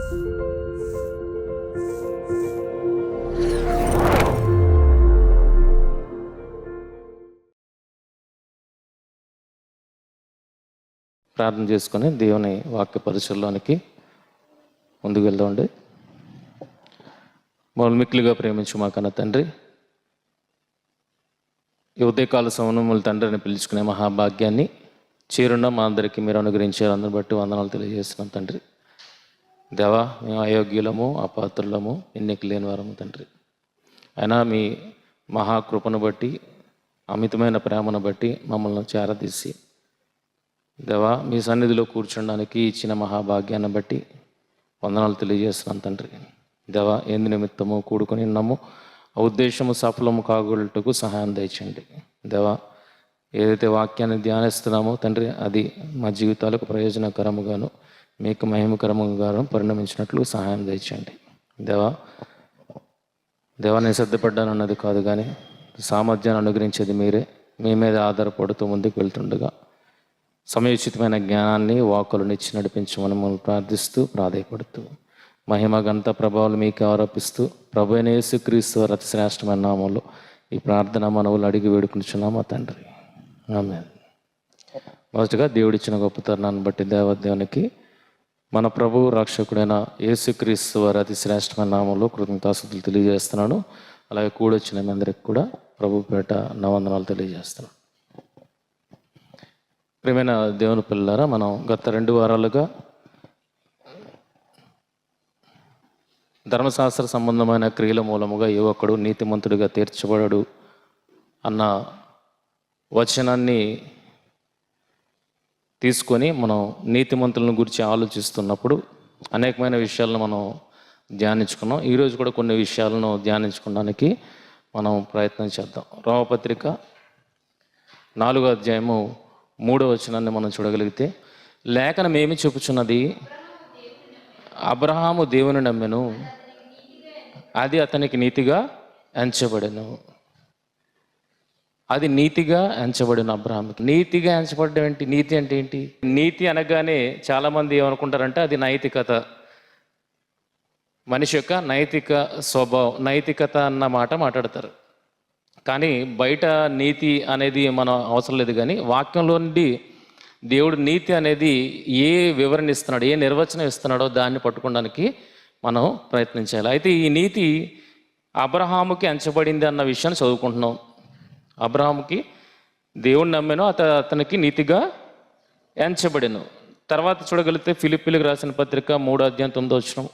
ప్రార్థన చేసుకొని దేవుని వాక్య పరిచయంలోనికి ముందుకు వెళ్దామండి. మిక్కిలిగా ప్రేమించు మా కన్న తండ్రి, ఈ ఉదయకాల సమయములు తండ్రిని పిలుచుకునే మహాభాగ్యాన్ని చేరున్న మా అందరికీ మీరు అనుగ్రహించారు. అందరిని బట్టి వందనాలు తెలియజేస్తున్నాం తండ్రి. దేవా, మేము అయోగ్యులము, అపాత్రులము, ఎన్నిక లేని వారము తండ్రి. అయినా మీ మహాకృపను బట్టి, అమితమైన ప్రేమను బట్టి మమ్మల్ని చేరదీసి దేవా మీ సన్నిధిలో కూర్చోడానికి ఇచ్చిన మహాభాగ్యాన్ని బట్టి వందనాలు తెలియజేస్తున్నాను తండ్రి. దేవా, ఎందు నిమిత్తము కూడుకొని ఉన్నాము ఆ ఉద్దేశము సఫలము కాగొట్టుకు సహాయం దయచండి. దేవా, ఏదైతే వాక్యాన్ని ధ్యానిస్తున్నామో తండ్రి, అది మా జీవితాలకు ప్రయోజనకరముగాను మీకు మహిమకరముగాను పరిణమించినట్లు సహాయం దయచండి. దేవా, నేను సిద్ధపడ్డాను అన్నది కాదు, కానీ సామర్థ్యాన్ని అనుగ్రహించేది మీరే. మీ మీద ఆధారపడుతూ ముందుకు వెళ్తుండగా సమయోచితమైన జ్ఞానాన్ని వాక్కులను ఇచ్చి నడిపించమని మనం ప్రార్థిస్తూ ప్రాధేయపడుతూ మహిమ ఘనత ప్రభావాలు మీకు ఆరోపిస్తూ ప్రభు అయిన యేసుక్రీస్తు అతి శ్రేష్టమైన నామంలో ఈ ప్రార్థన మనవులు అడిగి వేడుకుంటున్నామా తండ్రి, ఆమేన్. మొదటగా దేవుడిచ్చిన గొప్ప తరుణాన్ని బట్టి దేవదేవునికి మన ప్రభు రక్షకుడైన యేసుక్రీస్తు వారి అతి శ్రేష్టమైన నామంలో కృతజ్ఞతాస్తుతులు తెలియజేస్తున్నాను. అలాగే కూడొచ్చిన మీ అందరికి కూడా ప్రభు పేట నా వందనాలు తెలియజేస్తున్నాను. ప్రియమైన దేవుని పిల్లలారా, మనం గత 2 వారాలుగా ధర్మశాస్త్ర సంబంధమైన క్రియల మూలముగా ఏ ఒక్కడు నీతిమంతుడిగా తీర్చబడడు అన్న వచనాన్ని తీసుకొని మనం నీతిమంతులను గురించి ఆలోచిస్తున్నప్పుడు అనేకమైన విషయాలను మనం ధ్యానించుకున్నాం. ఈరోజు కూడా కొన్ని విషయాలను ధ్యానించుకోవడానికి మనం ప్రయత్నం చేద్దాం. రోమపత్రిక 4వ అధ్యాయము 3వ వచనాన్ని మనం చూడగలిగితే, లేఖనం ఏమి చెప్పుచున్నది? అబ్రహాము దేవుని నమ్మెను, అది అతనికి నీతిగా ఎంచబడెను. అది నీతిగా ఎంచబడిన అబ్రహాముకి. నీతిగా ఎంచబడడం ఏంటి? నీతి అంటే ఏంటి? నీతి అనగానే చాలామంది ఏమనుకుంటారంటే అది నైతికత, మనిషి యొక్క నైతిక స్వభావం, నైతికత అన్న మాట మాట్లాడతారు. కానీ బయట నీతి అనేది మనం అవసరం లేదు, కానీ వాక్యంలో నుండి దేవుడు నీతి అనేది ఏ వివరణ ఇస్తున్నాడు, ఏ నిర్వచనం ఇస్తున్నాడో దాన్ని పట్టుకోవడానికి మనం ప్రయత్నించాలి. అయితే ఈ నీతి అబ్రహాముకి ఎంచబడింది అన్న విషయాన్ని చదువుకుంటున్నాం. అబ్రహాముకి దేవుడు నమ్మెను, అతనికి నీతిగా ఎంచబడెను. తర్వాత చూడగలిగితే ఫిలిప్పీలకు రాసిన పత్రిక 3వ అధ్యాయం 9వ వచనం,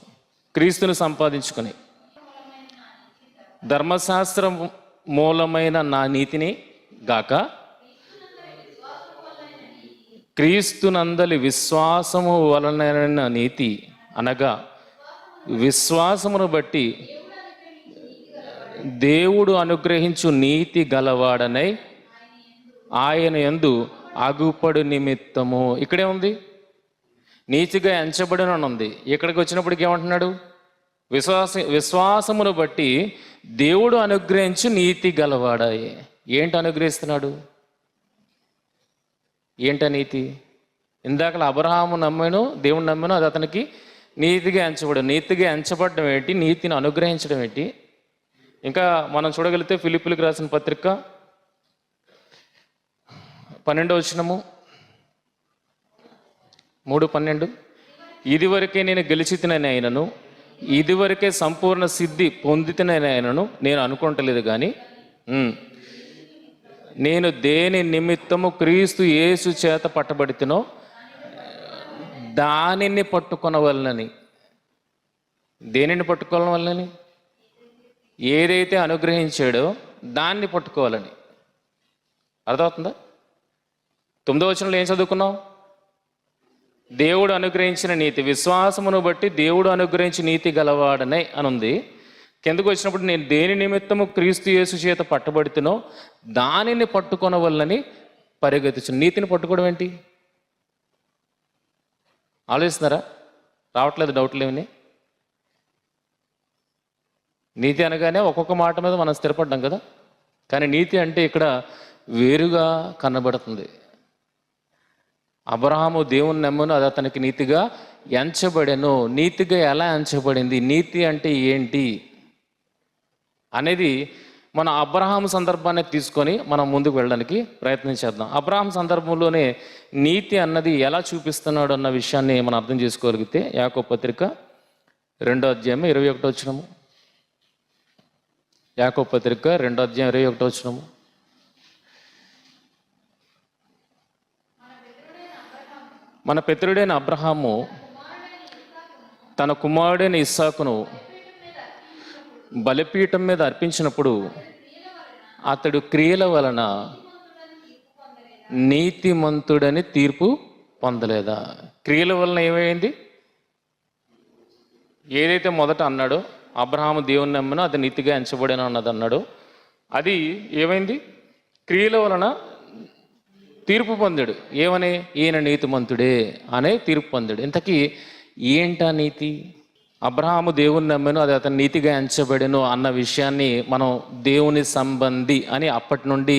క్రీస్తుని సంపాదించుకొని ధర్మశాస్త్రం మూలమైన నా నీతిని గాక క్రీస్తునందలి విశ్వాసము వలన నీతి, అనగా విశ్వాసమును బట్టి దేవుడు అనుగ్రహించు నీతి గలవాడనై ఆయన యందు అగుపడు నిమిత్తము. ఇక్కడే ఉంది నీతిగా ఎంచబడిన ఉంది. ఇక్కడికి వచ్చినప్పటికి ఏమంటున్నాడు? విశ్వాసమును బట్టి దేవుడు అనుగ్రహించు నీతి గలవాడాయి. ఏంటి అనుగ్రహిస్తున్నాడు? ఏంట నీతి? ఇందాక అబ్రహాము నమ్మాను, దేవుడు నమ్మాను, అది అతనికి నీతిగా ఎంచబడు. నీతిగా ఎంచబడడం ఏంటి? నీతిని అనుగ్రహించడం ఏంటి? ఇంకా మనం చూడగలిగితే ఫిలిప్పీలకు రాసిన పత్రిక 12వ వచనము 3:12, ఇదివరకే నేను గెలిచితినని అయినను, ఇదివరకే సంపూర్ణ సిద్ధి పొందితినని అయినను నేను అనుకుంటలేదు, కానీ నేను దేని నిమిత్తము క్రీస్తు యేసు చేత పట్టబడితేనో దానిని పట్టుకొనవలనని. దేనిని పట్టుకోవాలని? ఏదైతే అనుగ్రహించాడో దాన్ని పట్టుకోవాలని. అర్థమవుతుందా? 9వ వచనంలో ఏం చదువుకున్నాం? దేవుడు అనుగ్రహించిన నీతి, విశ్వాసమును బట్టి దేవుడు అనుగ్రహించి నీతి గలవాడనే అని ఉంది. కిందకు వచ్చినప్పుడు నేను దేని నిమిత్తము క్రీస్తు యేసు చేత పట్టబడితేనో దానిని పట్టుకొనవలనని పరిగెత్తుచు. నీతిని పట్టుకోవడం ఏంటి? ఆలోచిస్తున్నారా? రావట్లేదు డౌట్లు ఏమని? నీతి అనగానే ఒక్కొక్క మాట మీద మనం స్థిరపడ్డాం కదా, కానీ నీతి అంటే ఇక్కడ వేరుగా కనబడుతుంది. అబ్రహాము దేవుని నమ్మును, అది అతనికి నీతిగా ఎంచబడెను. నీతిగా ఎలా ఎంచబడింది, నీతి అంటే ఏంటి అనేది మన అబ్రహాము సందర్భాన్ని తీసుకొని మనం ముందుకు వెళ్ళడానికి ప్రయత్నం చేద్దాం. అబ్రహాం సందర్భంలోనే నీతి అన్నది ఎలా చూపిస్తున్నాడు అన్న విషయాన్ని మనం అర్థం చేసుకోగలిగితే యాకోబు పత్రిక 2వ అధ్యాయం 21వ వచనము. యాకోబు పత్రిక 2వ అధ్యాయం 21వ వచనము. మన పితరుడైన అబ్రహాము తన కుమారుడైన ఇస్సాకును బలిపీఠం మీద అర్పించినప్పుడు అతడు క్రియల వలన నీతిమంతుడని తీర్పు పొందలేదా? క్రియల వలన ఏమైంది? ఏదైతే మొదట అన్నాడో అబ్రహాము దేవుని నమ్మను అది నీతిగా ఎంచబడిన అన్నది అన్నాడో అది ఏమైంది? క్రియల వలన తీర్పు పొందాడు. ఏమని? ఈయన నీతిమంతుడే అనే తీర్పు పొందాడు. ఇంతకీ ఏంటా నీతి? అబ్రహాము దేవుని నమ్మెను అది అతను నీతిగా ఎంచబడెను అన్న విషయాన్ని మనం దేవుని సంబంధి అని అప్పటి నుండి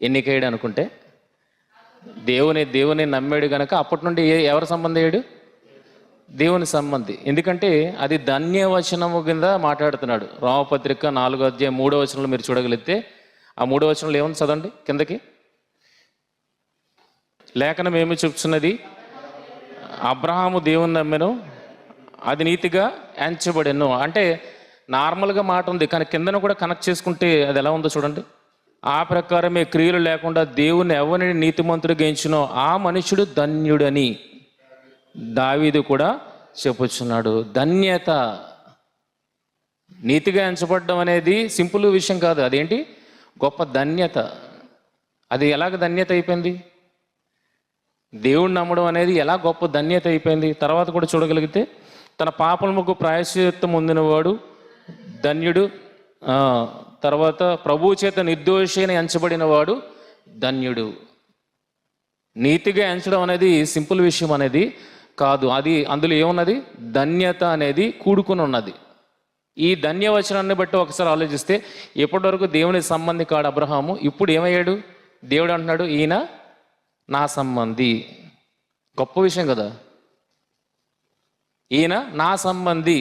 ఎన్నికయ్యాడు అనుకుంటే, దేవుని నమ్మాడు కనుక అప్పటి నుండి ఎవరి సంబంధి అయ్యాడు? దేవుని సంబంధి. ఎందుకంటే అది ధన్యవచనము కింద మాట్లాడుతున్నాడు. రోమపత్రిక 4వ అధ్యాయం 3వ వచనంలో మీరు చూడగలిగితే ఆ 3వ వచనంలో ఏముంది చదవండి కిందకి. లేఖనం ఏమి చెప్తున్నది? అబ్రహాము దేవుని నమ్మెను అది నీతిగా ఎంచబడెను. అంటే నార్మల్గా మాట ఉంది, కానీ కిందను కూడా కనెక్ట్ చేసుకుంటే అది ఎలా ఉందో చూడండి. ఆ ప్రకారమే క్రియలు లేకుండా దేవుని ఎవరిని నీతిమంతుడిగా ఎంచునో ఆ మనుషుడు ధన్యుడని దావీదు కూడా చెప్పుచున్నాడు. ధన్యత, నీతిగా ఎంచబడడం అనేది సింపుల్ విషయం కాదు. అదేంటి? గొప్ప ధన్యత. అది ఎలాగ ధన్యత అయిపోయింది? దేవుణ్ణి నమ్మడం అనేది ఎలా గొప్ప ధన్యత అయిపోయింది? తర్వాత కూడా చూడగలిగితే తన పాపములకు ప్రాయశ్చిత్తం పొందినవాడు ధన్యుడు. తర్వాత ప్రభువు చేత నిర్దోషి అని ఎంచబడిన వాడు ధన్యుడు. నీతిగా ఎంచడం అనేది సింపుల్ విషయం అనేది కాదు. అది అందులో ఏమున్నది? ధన్యత అనేది కూడుకుని ఉన్నది. ఈ ధన్యవచనాన్ని బట్టి ఒకసారి ఆలోచిస్తే ఎప్పటి వరకు దేవుని సంబంధి కాడు అబ్రహాము, ఇప్పుడు ఏమయ్యాడు? దేవుడు అంటున్నాడు ఈయన నా సంబంధి. గొప్ప విషయం కదా. ఈయన నా సంబంధి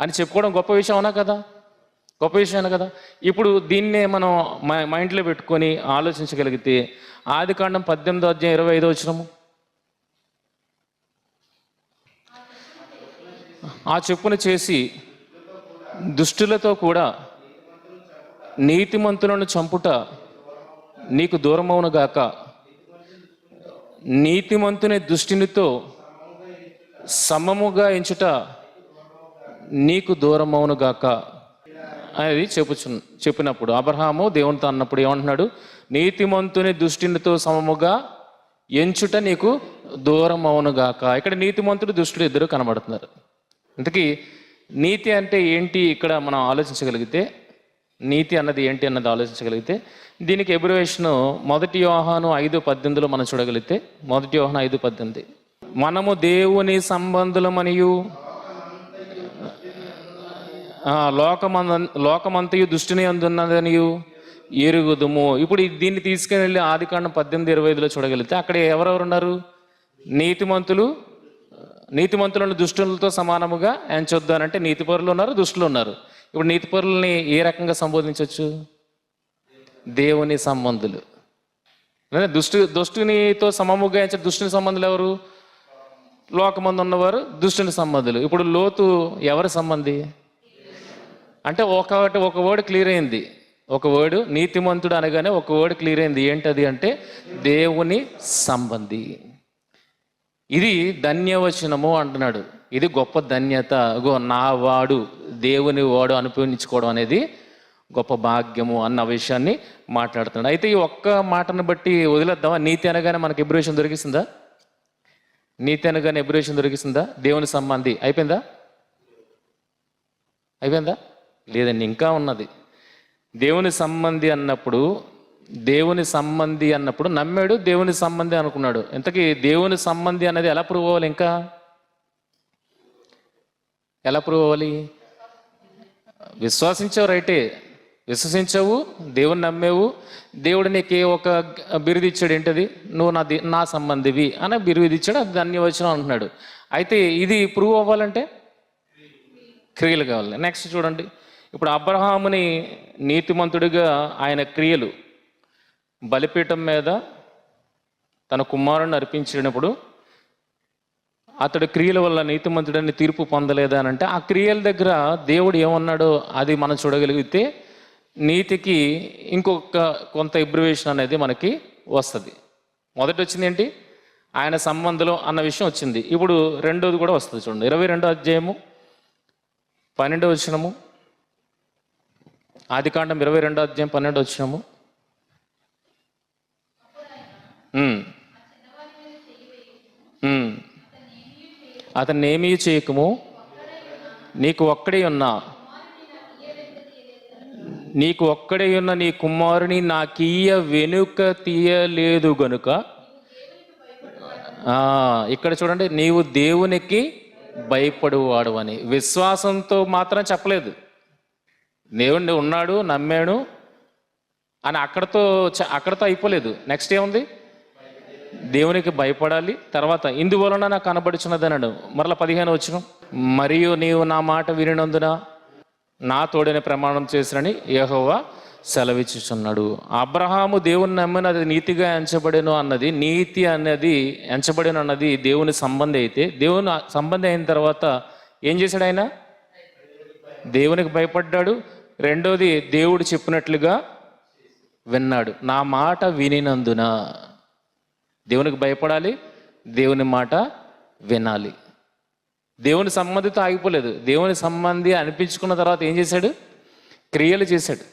అని చెప్పుకోవడం గొప్ప విషయం అవునా కదా? గొప్ప విషయం కదా. ఇప్పుడు దీన్నే మనం మైండ్లో పెట్టుకొని ఆలోచించగలిగితే ఆదికాండం 18వ అధ్యాయం 25వ వచనము. ఆ చెప్పును చేసి దుష్టులతో కూడా నీతిమంతులను చంపుట నీకు దూరమవును గాక, నీతిమంతుని దుష్టునితో సమముగా ఎంచుట నీకు దూరమవును గాక అనేది చెప్పినప్పుడు అబ్రహాము దేవునితో అన్నప్పుడు ఏమంటున్నాడు? నీతిమంతుని దుష్టునితో సమముగా ఎంచుట నీకు దూరం అవును గాక. ఇక్కడ నీతిమంతుడు దుష్టుడు ఇద్దరు కనబడుతున్నారు. ఇంతకీ నీతి అంటే ఏంటి ఇక్కడ మనం ఆలోచించగలిగితే, నీతి అన్నది ఏంటి అన్నది ఆలోచించగలిగితే దీనికి ఎబ్రివేషను 1 యోహాను 5:18 మనం చూడగలిగితే 1 యోహాను 5:18 మనము దేవుని సంబంధులమనియు లోకమంతయు దుష్టుని అందున్నదనియు ఎరుగుదుము. ఇప్పుడు దీన్ని తీసుకెళ్ళి ఆదికాండం 18:25 చూడగలిగితే అక్కడ ఎవరెవరు ఉన్నారు? నీతిమంతులను దుష్టులతో సమానముగా ఎంచొద్దు అని అంటే నీతిపరులు ఉన్నారు, దుష్టులు ఉన్నారు. ఇప్పుడు నీతిపరులని ఏ రకంగా సంబోధించవచ్చు? దేవుని సంబంధులు. దుష్టునితో సమముగా ఎంచే దుష్టుని సంబంధులు ఎవరు? లోకమందు ఉన్నవారు దుష్టుని సంబంధులు. ఇప్పుడు లోతు ఎవరి సంబంధి అంటే ఒక వర్డ్ క్లియర్ అయింది. ఒక వర్డ్ నీతిమంతుడు అనగానే ఒక వర్డ్ క్లియర్ అయింది. ఏంటది అంటే దేవుని సంబంధి. ఇది ధన్యవచనము అంటున్నాడు. ఇది గొప్ప ధన్యత. నా వాడు దేవుని వాడు అనుభవించుకోవడం అనేది గొప్ప భాగ్యము అన్న విషయాన్ని మాట్లాడుతున్నాడు. అయితే ఈ ఒక్క మాటను బట్టి వదిలేద్దామా? నీతి అనగానే మనకి ఎబ్రివేషన్ దొరికిస్తుందా? నీతి అనగానే ఎబ్రివేషన్ దొరికిస్తుందా? దేవుని సంబంధి అయిపోయిందా? లేదండి, ఇంకా ఉన్నది. దేవుని సంబంధి అన్నప్పుడు నమ్మాడు, దేవుని సంబంధి అనుకున్నాడు. ఇంతకీ దేవుని సంబంధి అనేది ఎలా ప్రూవ్ అవ్వాలి? ఇంకా ఎలా ప్రూవ్ అవ్వాలి? విశ్వాసించావు రైటే, విశ్వసించావు, దేవుని నమ్మావు, దేవుడు నీకు ఒక బిరుదు ఇచ్చాడు. ఏంటది? నువ్వు నా సంబంధివి అని బిరుదు ఇచ్చాడు. అది ధన్యవచనం అంటున్నాడు. అయితే ఇది ప్రూవ్ అవ్వాలంటే క్రియలు కావాలి. నెక్స్ట్ చూడండి, ఇప్పుడు అబ్రహాముని నీతిమంతుడిగా ఆయన క్రియలు, బలిపీఠం మీద తన కుమారుని అర్పించినప్పుడు అతడు క్రియల వల్ల నీతిమంతుడని తీర్పు పొందలేదా అని అంటే, ఆ క్రియల దగ్గర దేవుడు ఏమన్నాడో అది మనం చూడగలిగితే నీతికి కొంత ఎబ్రివేషన్ అనేది మనకి వస్తుంది. మొదటి వచ్చింది ఏంటి? ఆయన సంబంధులు అన్న విషయం వచ్చింది. ఇప్పుడు రెండోది కూడా వస్తుంది. చూడండి, 22వ అధ్యాయము 12వ వచనము, ఆదికాండం 22వ అధ్యాయం 12వ వచనము. అతన్ని ఏమీ చేయకము, నీకు ఒక్కడే ఉన్న నీ కుమారుని నాకీయ వెనుక తీయలేదు గనుక. ఇక్కడ చూడండి, నీవు దేవునికి భయపడువాడు అని విశ్వాసంతో మాత్రం చెప్పలేదు. దేవుణ్ణి ఉన్నాడు, నమ్మాడు అని అక్కడతో అయిపోలేదు. నెక్స్ట్ ఏముంది? దేవునికి భయపడాలి. తర్వాత ఇందువలన నాకు కనబడుచున్నది అన్నాడు. మరలా 15వ వచనం, మరియు నీవు నా మాట వినినందున నా తోడని ప్రమాణం చేసినని యెహోవా సెలవిచ్చుచున్నాడు. అబ్రహాము దేవుని నమ్మినది నీతిగా ఎంచబడేను అన్నది, నీతి అనేది ఎంచబడేను అన్నది దేవుని సంబంధి అయితే, దేవుని సంబంధి అయిన తర్వాత ఏం చేశాడు? ఆయన దేవునికి భయపడ్డాడు. రెండోది, దేవుడు చెప్పినట్లుగా విన్నాడు. నా మాట వినినందున దేవునికి భయపడాలి, దేవుని మాట వినాలి. దేవుని సంబంధితో ఆగిపోలేదు. దేవుని సంబంధి అనిపించుకున్న తర్వాత ఏం చేశాడు? క్రియలు చేశాడు.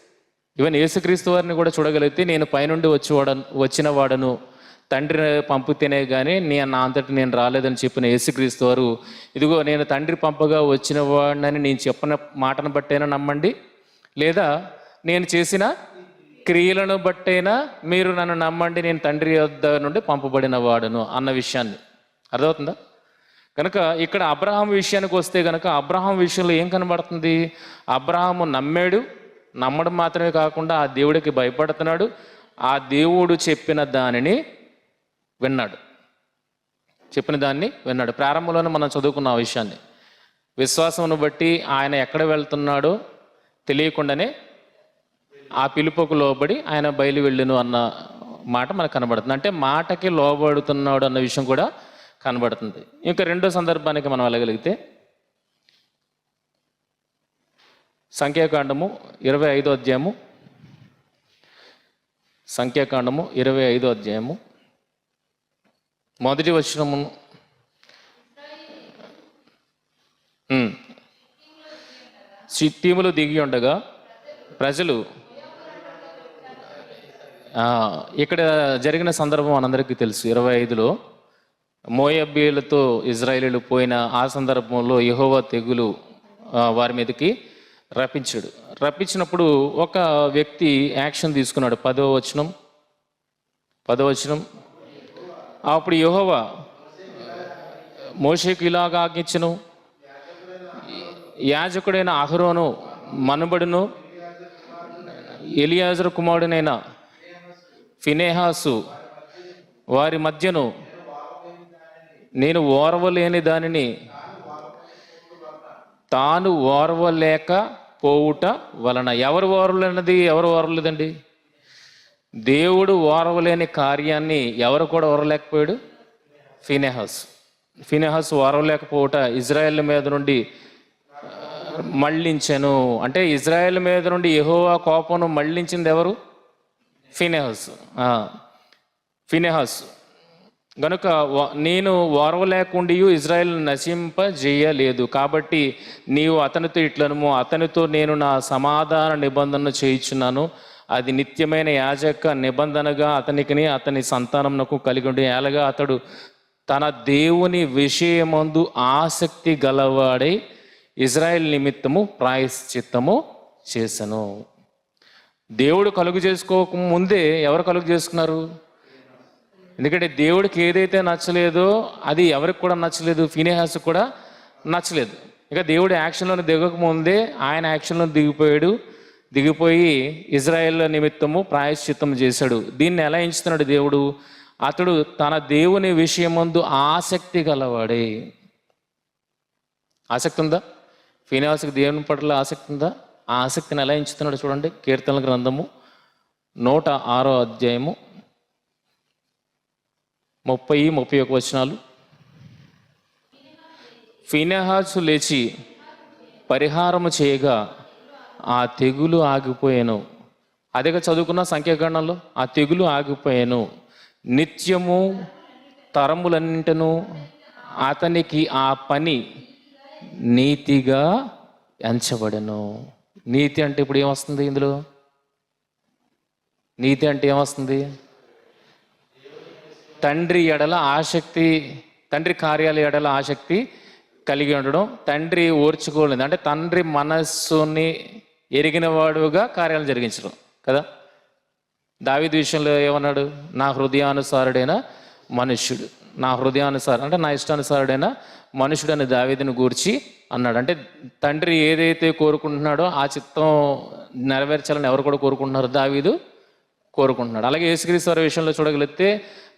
ఈవెన్ యేసుక్రీస్తు వారిని కూడా చూడగలిగితే, నేను పైనుండి వచ్చిన వాడను, తండ్రి పంపితేనే కానీ నా అంతటి నేను రాలేదని చెప్పిన యేసుక్రీస్తు వారు, ఇదిగో నేను తండ్రి పంపగా వచ్చిన వాడినని నేను చెప్పిన మాటను బట్టైనా నమ్మండి, లేదా నేను చేసిన క్రియలను బట్టైనా మీరు నన్ను నమ్మండి, నేను తండ్రి వద్ద నుండి పంపబడిన వాడును అన్న విషయాన్ని. అర్థమవుతుందా? కనుక ఇక్కడ అబ్రహాం విషయానికి వస్తే కనుక, అబ్రహాం విషయంలో ఏం కనబడుతుంది? అబ్రహాము నమ్మాడు. నమ్మడం మాత్రమే కాకుండా ఆ దేవుడికి భయపడుతున్నాడు. ఆ దేవుడు చెప్పిన దానిని విన్నాడు. ప్రారంభంలోనే మనం చదువుకున్న ఆ విషయాన్ని. విశ్వాసమును బట్టి ఆయన ఎక్కడ వెళ్తున్నాడో తెలియకుండానే ఆ పిలుపుకు లోబడి ఆయన బయలు వెళ్ళును అన్న మాట మనకు కనబడుతుంది. అంటే మాటకి లోబడుతున్నాడు అన్న విషయం కూడా కనబడుతుంది. ఇంకా రెండో సందర్భానికి మనం వెళ్ళగలిగితే, సంఖ్యాకాండము 25వ అధ్యాయము, 25వ అధ్యాయము మొదటి వచనము. సిట్టీములు దిగి ఉండగా ప్రజలు, ఇక్కడ జరిగిన సందర్భం మనందరికీ తెలుసు. 25లో మోయాబీలతో ఇజ్రాయేలీలు పోయిన ఆ సందర్భంలో యెహోవా తెగులు వారి మీదకి రప్పించినప్పుడు ఒక వ్యక్తి యాక్షన్ తీసుకున్నాడు. 10వ వచనం, అప్పుడు యెహోవా మోషేకు ఇలాగ ఆజ్ఞించెను, యాజకుడైన అహరోను మనుబడును ఎలియాజరు కుమారుడైన ఫినెహాసు వారి మధ్యను నేను ఓర్వలేని దానిని తాను ఓర్వలేక పోవుట వలన. ఎవరు ఓర్వలేదండి? దేవుడు ఓర్వలేని కార్యాన్ని ఎవరు కూడా ఓర్వలేకపోయాడు? ఫినెహాసు ఓర్వలేకపోవుట ఇజ్రాయెల్ మీద నుండి మళ్ళించెను. అంటే ఇజ్రాయెల్ మీద నుండి యెహోవా కోపను మళ్ళించింది ఎవరు? ఫినెహాసు. గనుక నేను ఓర్వలేకుండి ఇజ్రాయెల్ నశింపజేయలేదు. కాబట్టి నీవు అతనితో ఇట్లనుము, అతనితో నేను నా సమాధాన నిబంధనను చేయించున్నాను, అది నిత్యమైన యాజక నిబంధనగా అతనికిని అతని సంతానమునకు కలిగి ఉండి, ఎలాగా అతడు తన దేవుని విషయమందు ఆసక్తి గలవాడై ఇజ్రాయెల్ నిమిత్తము ప్రాయశ్చిత్తము చేసెను. దేవుడు కలుగు చేసుకోక ముందే ఎవరు కలుగు చేసుకున్నారు? ఎందుకంటే దేవుడికి ఏదైతే నచ్చలేదో అది ఎవరికి కూడా నచ్చలేదు, ఫినెహాసు కూడా నచ్చలేదు. ఇక దేవుడు యాక్షన్లోనే దిగక ముందే ఆయన యాక్షన్లో దిగిపోయాడు. దిగిపోయి ఇజ్రాయేల్ నిమిత్తము ప్రాయశ్చిత్తం చేశాడు. దీన్ని ఎలా ఎంచుతున్నాడు దేవుడు? అతడు తన దేవుని విషయమందు ఆసక్తి గలవాడే. ఆసక్తి ఉందా? ఫీనిహాసుకు దేవుని పట్ల ఆసక్తి ఉందా? ఆ ఆసక్తిని ఎలా ఎంచుతున్నాడు చూడండి. కీర్తనల గ్రంథము 106వ అధ్యాయము 30-31 వచనాలు. ఫీనిహాసు లేచి పరిహారము చేయగా ఆ తెగులు ఆగిపోయాను. అదేగా చదువుకున్న సంఖ్యాకాండంలో, ఆ తెగులు ఆగిపోయాను. నిత్యము తరములన్నింటను అతనికి ఆ పని నీతిగా ఎంచబడెను. నీతి అంటే ఇప్పుడు ఏమొస్తుంది ఇందులో? నీతి అంటే ఏమొస్తుంది? తండ్రి ఎడల ఆసక్తి, తండ్రి కార్యాల ఎడల ఆసక్తి కలిగి ఉండడం, తండ్రి ఓర్చుకోలేదు అంటే తండ్రి మనస్సుని ఎరిగిన వాడుగా కార్యాలు జరిగించడం కదా. దావీదు విషయంలో ఏమన్నాడు? నా హృదయానుసారుడైన మనుష్యుడు, నా హృదయానుసారం అంటే నా ఇష్టానుసారుడైన మనుషుడు అని దావీదుని గూర్చి అన్నాడు. అంటే తండ్రి ఏదైతే కోరుకుంటున్నాడో ఆ చిత్తం నెరవేర్చాలని ఎవరు కూడా కోరుకుంటున్నారు? దావీదు కోరుకుంటున్నాడు. అలాగే యేసుక్రీస్తు వారి విషయంలో చూడగలిగితే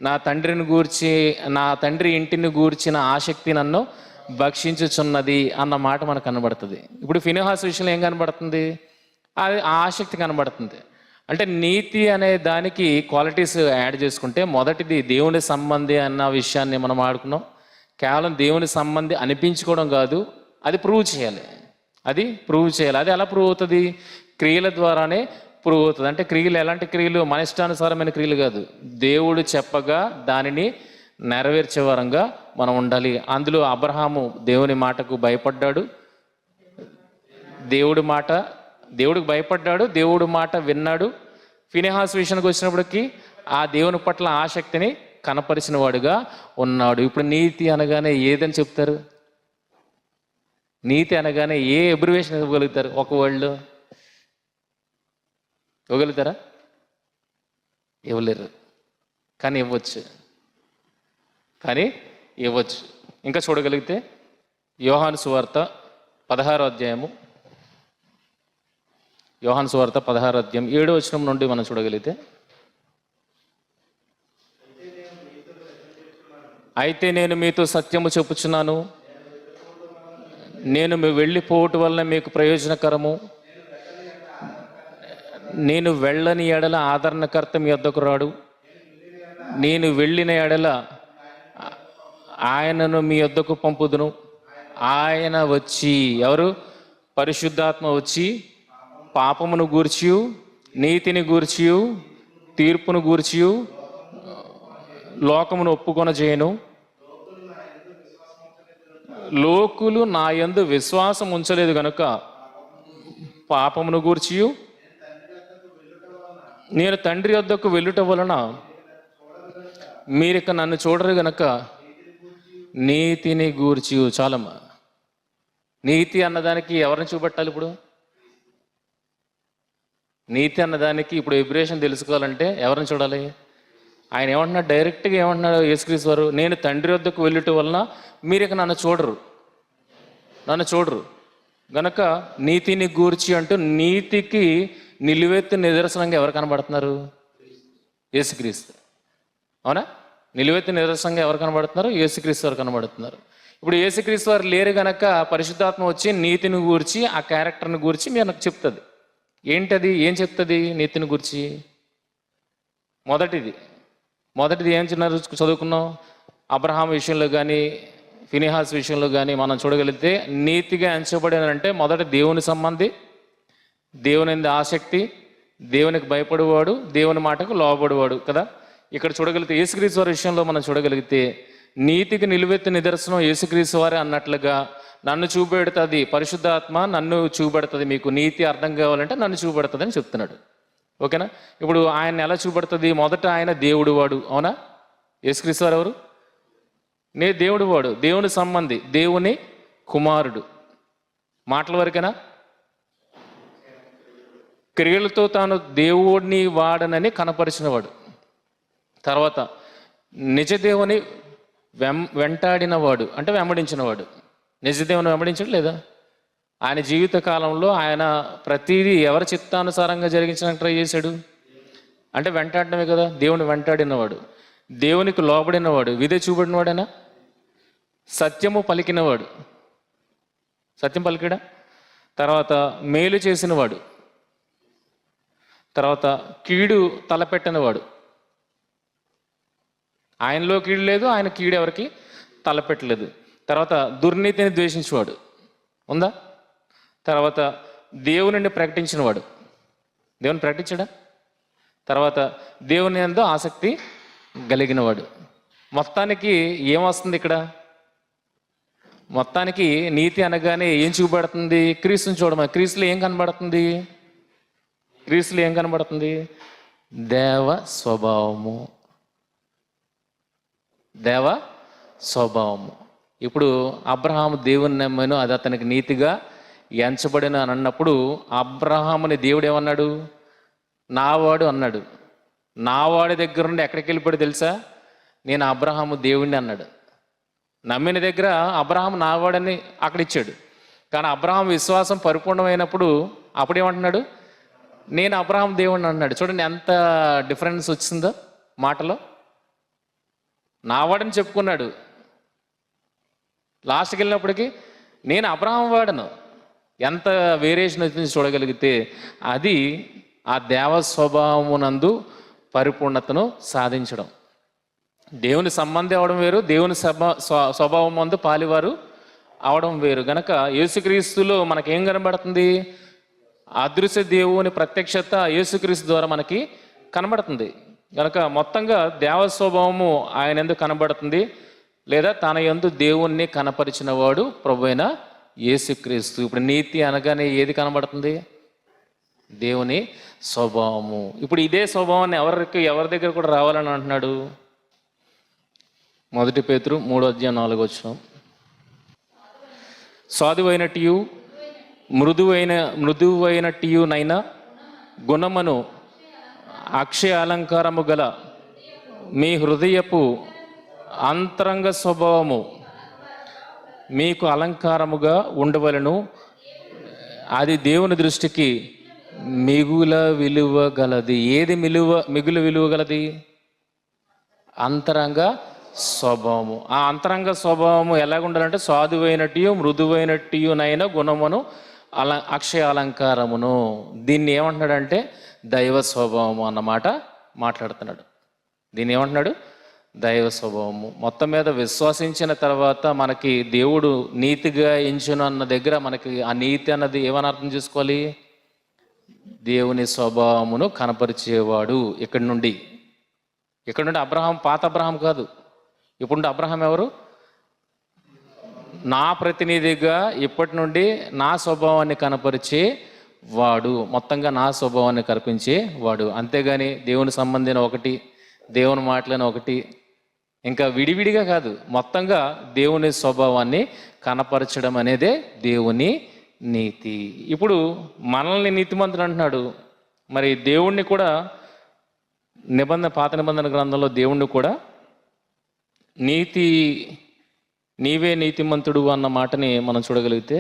నా తండ్రిని గూర్చి, నా తండ్రి ఇంటిని గూర్చిన ఆసక్తి నన్ను భక్షించుచున్నది అన్న మాట మనకు కనబడుతుంది. ఇప్పుడు ఫీనిహాసు విషయంలో ఏం కనబడుతుంది? అది ఆ ఆసక్తి కనబడుతుంది. అంటే నీతి అనే దానికి క్వాలిటీస్ యాడ్ చేసుకుంటే మొదటిది దేవుని సంబంధి అన్న విషయాన్ని మనం ఆడుకున్నాం. కేవలం దేవుని సంబంధి అనిపించుకోవడం కాదు, అది ప్రూవ్ చేయాలి. అది ప్రూవ్ చేయాలి. అది ఎలా ప్రూవ్ అవుతుంది? క్రియల ద్వారానే ప్రూవ్ అవుతుంది. అంటే క్రియలు ఎలాంటి క్రియలు? మన ఇష్టానుసారమైన క్రియలు కాదు, దేవుడు చెప్పగా దానిని నెరవేర్చే వరంగా మనం ఉండాలి. అందులో అబ్రహాము దేవుని మాటకు భయపడ్డాడు, దేవుడికి భయపడ్డాడు, దేవుడి మాట విన్నాడు. ఫీనిహాసు విషయానికి వచ్చినప్పటికీ ఆ దేవుని పట్ల ఆసక్తిని కనపరిచిన వాడుగా ఉన్నాడు. ఇప్పుడు నీతి అనగానే ఏదని చెప్తారు? నీతి అనగానే ఏ అబ్రివేషన్ ఇవ్వగలుగుతారు? ఒక వర్డ్లో ఇవ్వగలుగుతారా? ఇవ్వలేరు, కానీ ఇవ్వచ్చు. ఇంకా చూడగలిగితే యోహాను సువార్త 16వ అధ్యాయము, యోహాను సువార్త 16వ అధ్యాయం 7వ వచనం నుండి మనం చూడగలిగితే, అయితే నేను మీతో సత్యము చెప్పుచున్నాను, నేను వెళ్ళిపోవటం వలన మీకు ప్రయోజనకరము, నేను వెళ్ళని ఎడల ఆదరణకర్త మీ వద్దకు రాడు, నేను వెళ్ళిన ఎడల ఆయనను మీ వద్దకు పంపుదును. ఆయన వచ్చి, ఎవరు? పరిశుద్ధాత్మ వచ్చి పాపమును గూర్చియు నీతిని గూర్చియు తీర్పును గూర్చియు లోకమును ఒప్పుకొన చేయను. లోకులు నా యందు విశ్వాసం ఉంచలేదు గనుక పాపమును గూర్చియు నేను తండ్రి వద్దకు వెళ్ళుట వలన మీరిక నన్ను చూడరు గనక నీతిని గూర్చి. చాలమ్మా. నీతి అన్నదానికి ఎవరిని చూపెట్టాలి? ఇప్పుడు నీతి అన్నదానికి ఇప్పుడు ఎబ్రేషన్ తెలుసుకోవాలంటే ఎవరిని చూడాలి? ఆయన ఏమంటున్నాడు? డైరెక్ట్గా ఏమంటున్నాడు యేసుక్రీస్తు వారు? నేను తండ్రి వద్దకు వెళ్ళుట వలన మీరిక నన్ను చూడరు గనక నీతిని గూర్చి అంటూ నీతికి నిలువెత్తు నిదర్శనంగా ఎవరు కనబడుతున్నారు? యేసుక్రీస్తు. అవునా? నిలువెత్తు నిదర్శనంగా ఎవరు కనబడుతున్నారు? యేసుక్రీస్తు వారు కనబడుతున్నారు. ఇప్పుడు యేసుక్రీస్తు వారు లేరు గనక పరిశుద్ధాత్మ వచ్చి నీతిని గూర్చి, ఆ క్యారెక్టర్ని గూర్చి మీరు నాకు చెప్తుంది. ఏంటది? ఏం చెప్తుంది నీతిని గూర్చి? మొదటిది ఏం చిన్నారు చదువుకున్నాం. అబ్రహాం విషయంలో కానీ ఫీనిహాస్ విషయంలో కానీ మనం చూడగలిగితే నీతిగా ఎంచబడినంటే మొదట దేవుని సంబంధి, దేవుని ఆసక్తి, దేవునికి భయపడేవాడు, దేవుని మాటకు లోబడేవాడు కదా. ఇక్కడ చూడగలిగితే యేసుక్రీస్తు వారి విషయంలో మనం చూడగలిగితే నీతికి నిలువెత్తు నిదర్శనం యేసుక్రీస్తు వారే అన్నట్లుగా నన్ను చూపెడుతుంది పరిశుద్ధాత్మ, నన్ను చూపెడుతుంది. మీకు నీతి అర్థం కావాలంటే నన్ను చూపెడుతుంది అని చెప్తున్నాడు. ఓకేనా? ఇప్పుడు ఆయన ఎలా చూపెడుతుంది? మొదట ఆయన దేవుడు వాడు. అవునా? యేసుక్రీస్తు వారు ఎవరు? దేవుడు వాడు, దేవుని సంబంధి, దేవుని కుమారుడు. మాటల వరకేనా? క్రియలతో తాను దేవుడిని వాడనని కనపరిచినవాడు. తర్వాత నిజదేవుని వెంటాడినవాడు, అంటే వెంబడించినవాడు. నిజదేవుని వెంబడించడు లేదా? ఆయన జీవిత కాలంలో ఆయన ప్రతిదీ ఎవరి చిత్తానుసారంగా జరిగించడానికి ట్రై చేశాడు. అంటే వెంటాడటమే కదా, దేవుని వెంటాడినవాడు, దేవునికి లోబడినవాడు, విధే చూపడినవాడైనా, సత్యము పలికినవాడు, సత్యం పలికిడా, తర్వాత మేలు చేసినవాడు, తర్వాత కీడు తలపెట్టినవాడు. ఆయనలో కీడు లేదు, ఆయన కీడు ఎవరికి తలపెట్టలేదు. తర్వాత దుర్నీతిని ద్వేషించేవాడు ఉందా? తర్వాత దేవుని ప్రకటించినవాడు, దేవుని ప్రకటించాడా? తర్వాత దేవుని యందు ఆసక్తి కలిగినవాడు. మొత్తానికి ఏమొస్తుంది ఇక్కడ? మొత్తానికి నీతి అనగానే ఏం చూపడుతుంది? క్రీస్తుని చూడమా. క్రీస్తులో ఏం కనబడుతుంది? క్రీస్తులో ఏం కనబడుతుంది? దేవ స్వభావము, దేవ స్వభావము. ఇప్పుడు అబ్రహాము దేవుని నమ్మను, అది అతనికి నీతిగా ఎంచబడిన అని అన్నప్పుడు అబ్రహాముని దేవుడు ఏమన్నాడు? నావాడు అన్నాడు. నావాడి దగ్గర నుండి ఎక్కడికి వెళ్ళిపోయాడు తెలుసా? నేను అబ్రహాము దేవుణ్ణి అన్నాడు. నమ్మిన దగ్గర అబ్రహాం నావాడని అక్కడ ఇచ్చాడు. కానీ అబ్రహాం విశ్వాసం పరిపూర్ణమైనప్పుడు అప్పుడేమంటున్నాడు? నేను అబ్రహాం దేవుణ్ణి అన్నాడు. చూడండి ఎంత డిఫరెన్స్ వచ్చిందో మాటలో. నావాడని చెప్పుకున్నాడు, లాస్ట్కి వెళ్ళినప్పటికీ నేను అబ్రహాం వాడను. ఎంత వేరియేషన్ వచ్చింది చూడగలిగితే. అది ఆ దేవ స్వభావమునందు పరిపూర్ణతను సాధించడం. దేవుని సంబంధి అవడం వేరు, దేవుని స్వభావం మందు పాలివారు అవడం వేరు. గనక యేసుక్రీస్తులో మనకేం కనబడుతుంది? అదృశ్య దేవుని ప్రత్యక్షత యేసుక్రీస్తు ద్వారా మనకి కనబడుతుంది. గనక మొత్తంగా దేవ స్వభావము ఆయన ఎందుకు కనబడుతుంది, లేదా తన యందు దేవుణ్ణి కనపరిచిన వాడు ప్రభువైన యేసుక్రీస్తు. ఇప్పుడు నీతి అనగానే ఏది కనబడుతుంది? దేవుని స్వభావము. ఇప్పుడు ఇదే స్వభావాన్ని ఎవరి దగ్గర కూడా రావాలని అంటున్నాడు? 1 పేతురు 3:4 సాధువైనట్టు మృదువైనట్టునైనా గుణమును అక్షయ అలంకారము గల మీ హృదయపు అంతరంగ స్వభావము మీకు అలంకారముగా ఉండవలను. అది దేవుని దృష్టికి మిగుల విలువ గలది. ఏది మిగుల విలువ గలది? అంతరంగ స్వభావము. ఆ అంతరంగ స్వభావము ఎలాగ ఉండాలంటే సాధువైనట్టు మృదువైనట్టునైనా గుణమును అక్షయ అలంకారమును. దీన్ని ఏమంటున్నాడంటే దైవ స్వభావము అన్నమాట మాట్లాడుతున్నాడు. దీన్ని ఏమంటున్నాడు? దైవ స్వభావము. మొత్తం మీద విశ్వసించిన తర్వాత మనకి దేవుడు నీతిగా ఎంచును అన్న దగ్గర మనకి ఆ నీతి అన్నది ఏమని అర్థం చేసుకోవాలి? దేవుని స్వభావమును కనపరిచేవాడు. ఇక్కడి నుండి అబ్రహాం పాత అబ్రహాం కాదు. ఇప్పుడు అబ్రహాం ఎవరు? నా ప్రతినిధిగా ఇప్పటి నుండి నా స్వభావాన్ని కనపరిచే వాడు, మొత్తంగా నా స్వభావాన్ని కనిపించే వాడు. అంతేగాని దేవుని సంబంధించిన ఒకటి, దేవుని మాటలను ఒకటి, ఇంకా విడివిడిగా కాదు, మొత్తంగా దేవుని స్వభావాన్ని కనపరచడం అనేదే దేవుని నీతి. ఇప్పుడు మనల్ని నీతిమంతుడు అంటున్నాడు. మరి దేవుణ్ణి కూడా పాత నిబంధన గ్రంథంలో దేవుణ్ణి కూడా నీవే నీతిమంతుడు అన్న మాటని మనం చూడగలిగితే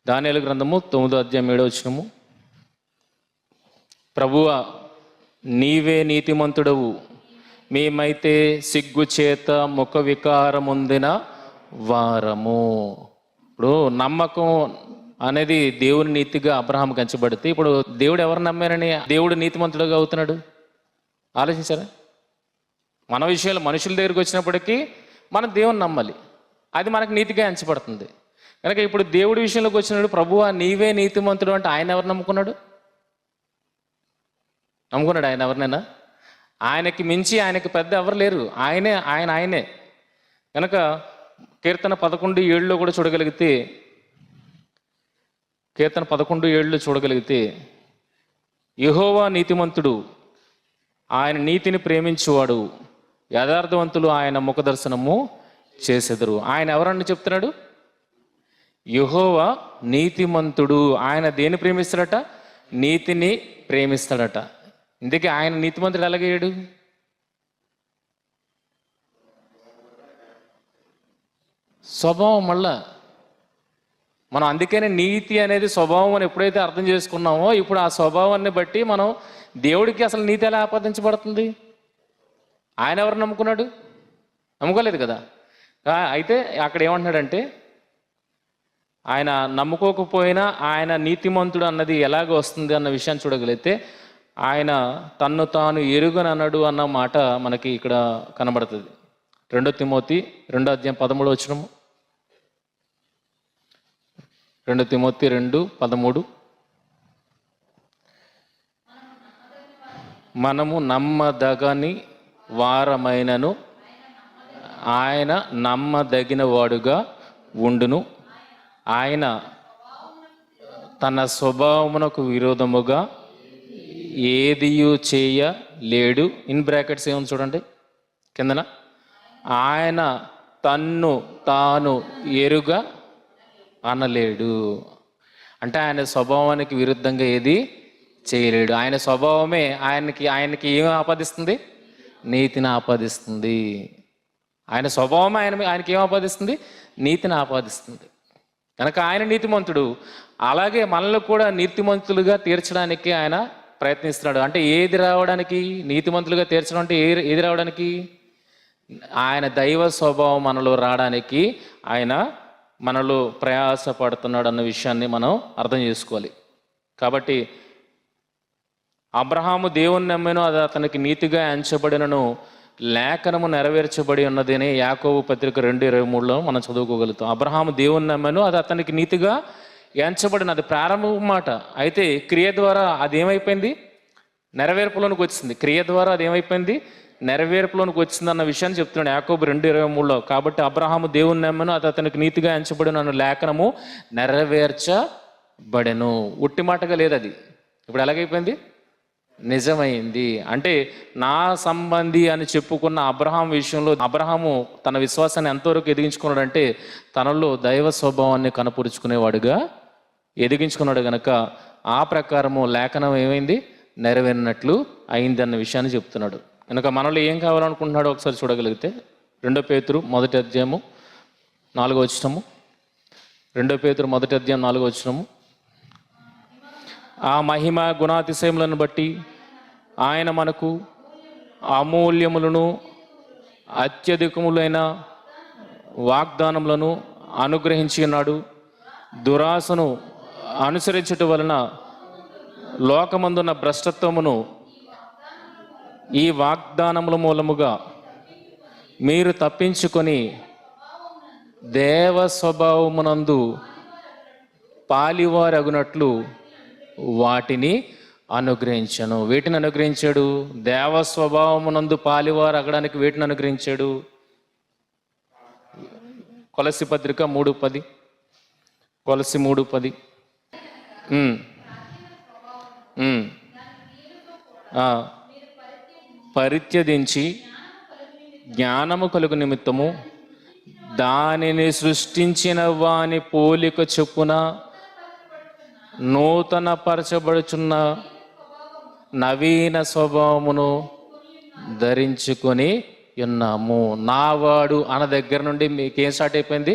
దానియేలు గ్రంథము 9:7 ప్రభువా నీవే నీతిమంతుడవు, మేమైతే సిగ్గు చేత ముఖ వికారముందిన వారము. ఇప్పుడు నమ్మకం అనేది దేవుని నీతిగా అబ్రహాం కంచబడితే ఇప్పుడు దేవుడు ఎవరు నమ్మారని దేవుడు నీతిమంతుడుగా అవుతున్నాడు? ఆలోచించారా? మన విషయాలు మనుషుల దగ్గరికి వచ్చినప్పటికీ మనం దేవుని నమ్మాలి, అది మనకు నీతిగా ఎంచబడుతుంది. కనుక ఇప్పుడు దేవుడి విషయంలోకి వచ్చినప్పుడు ప్రభువా నీవే నీతిమంతుడు అంటే ఆయన ఎవరు నమ్ముకున్నాడు? ఆయన ఎవరినైనా? ఆయనకి మించి ఆయనకి పెద్ద ఎవరు లేరు. ఆయనే. కనుక కీర్తన 11:7 కూడా చూడగలిగితే, కీర్తన 11:7 చూడగలిగితే యెహోవా నీతిమంతుడు, ఆయన నీతిని ప్రేమించువాడు, యథార్థవంతులు ఆయన ముఖదర్శనము చేసెదరు. ఆయన ఎవరని చెప్తున్నాడు? యెహోవా నీతిమంతుడు. ఆయన దేన్ని ప్రేమిస్తాడట? నీతిని ప్రేమిస్తాడట. ఇందుకే ఆయన నీతిమంతుడు ఎలాగయ్యాడు? స్వభావం. మళ్ళా మనం అందుకనే నీతి అనేది స్వభావం అని ఎప్పుడైతే అర్థం చేసుకున్నామో, ఇప్పుడు ఆ స్వభావాన్ని బట్టి మనం దేవుడికి అసలు నీతి ఎలా ఆపాదించబడుతుంది? ఆయన ఎవరు నమ్ముకున్నాడు? నమ్ముకోలేదు కదా. అయితే అక్కడ ఏమంటున్నాడంటే, ఆయన నమ్ముకోకపోయినా ఆయన నీతిమంతుడు అన్నది ఎలాగ వస్తుంది అన్న విషయాన్ని చూడగలిగితే, ఆయన తన్ను తాను ఎరుగనన్నాడు అన్న మాట మనకి ఇక్కడ కనబడుతుంది. 2 తిమోతి 2:13 2 తిమోతి 2:13 మనము నమ్మదగని వారమైనను ఆయన నమ్మదగిన వాడుగా ఉండును, ఆయన తన స్వభావమునకు విరోధముగా ఏదియు చేయలేడు. ఇన్ బ్రాకెట్స్ ఏముంది చూడండి కిందన, ఆయన తన్ను తాను ఎరుగ అనలేడు. అంటే ఆయన స్వభావానికి విరుద్ధంగా ఏది చేయలేడు. ఆయన స్వభావమే ఆయనకి ఏమి ఆపాదిస్తుంది? నీతిని ఆపాదిస్తుంది. ఆయన స్వభావమే ఆయనకి ఏం ఆపాదిస్తుంది? నీతిని ఆపాదిస్తుంది. కనుక ఆయన నీతిమంతుడు. అలాగే మనల్ని కూడా నీతిమంతులుగా తీర్చడానికి ఆయన ప్రయత్నిస్తున్నాడు. అంటే ఏది రావడానికి? నీతిమంతులుగా తీర్చడం అంటే ఏది రావడానికి? ఆయన దైవ స్వభావం మనలో రావడానికి ఆయన మనలో ప్రయాసపడుతున్నాడు అన్న విషయాన్ని మనం అర్థం చేసుకోవాలి. కాబట్టి అబ్రహాము దేవుని నమ్మెను, అది అతనికి నీతిగా ఎంచబడినను, లేఖనము నెరవేర్చబడి ఉన్నదని యాకోబు పత్రిక 2:23 మనం చదువుకోగలుగుతాం. అబ్రహాము దేవుని నమ్మెను, అది అతనికి నీతిగా ఎంచబడిన, అది ప్రారంభం మాట. అయితే క్రియ ద్వారా అది ఏమైపోయింది? నెరవేర్పులోనికి వచ్చింది. క్రియ ద్వారా అది ఏమైపోయింది? నెరవేర్పులోనికి వచ్చింది అన్న విషయాన్ని చెప్తున్నాడు యాకోబు 2:23. కాబట్టి అబ్రహాము దేవుని నమ్మెను, అది అతనికి నీతిగా ఎంచబడిన లేఖనము నెరవేర్చబడెను. ఉట్టి మాటగా లేదు, అది ఇప్పుడు ఎలాగైపోయింది? నిజమైంది. అంటే నా సంబంధి అని చెప్పుకున్న అబ్రహాం విషయంలో అబ్రహాము తన విశ్వాసాన్ని ఎంతవరకు ఎదిగించుకున్నాడంటే, తనలో దైవ స్వభావాన్ని కనపరుచుకునేవాడుగా ఎదిగించుకున్నాడు. గనక ఆ ప్రకారము లేఖనం ఏమైంది? నెరవేరినట్లు అయింది అన్న విషయాన్ని చెప్తున్నాడు. కనుక మనలో ఏం కావాలనుకుంటున్నాడో ఒకసారి చూడగలిగితే 2 పేతురు 1:4 2 పేతురు 1:4 ఆ మహిమ గుణాతిశయములను బట్టి ఆయన మనకు అమూల్యములను అత్యధికములైన వాగ్దానములను అనుగ్రహించి ఉన్నాడు. దురాశను అనుసరించుట వలన లోకమందున్న భ్రష్టత్వమును ఈ వాగ్దానముల మూలముగా మీరు తప్పించుకొని దేవ స్వభావమునందు పాలివారగునట్లు వాటిని అనుగ్రహించను. వేటిని అనుగ్రహించాడు? దేవ స్వభావమునందు పాలివారు అగడానికి వేటిని అనుగ్రహించాడు? కొలసి పత్రిక 3:10 కొలసి 3:10 పరిత్యజించి జ్ఞానము కలుగు నిమిత్తము దానిని సృష్టించిన వాని పోలిక చొప్పున నూతన పరచబడుచున్న నవీన స్వభావమును ధరించుకొని ఉన్నాము. నావాడు అన్న దగ్గర నుండి మీకేం స్టార్ట్ అయిపోయింది?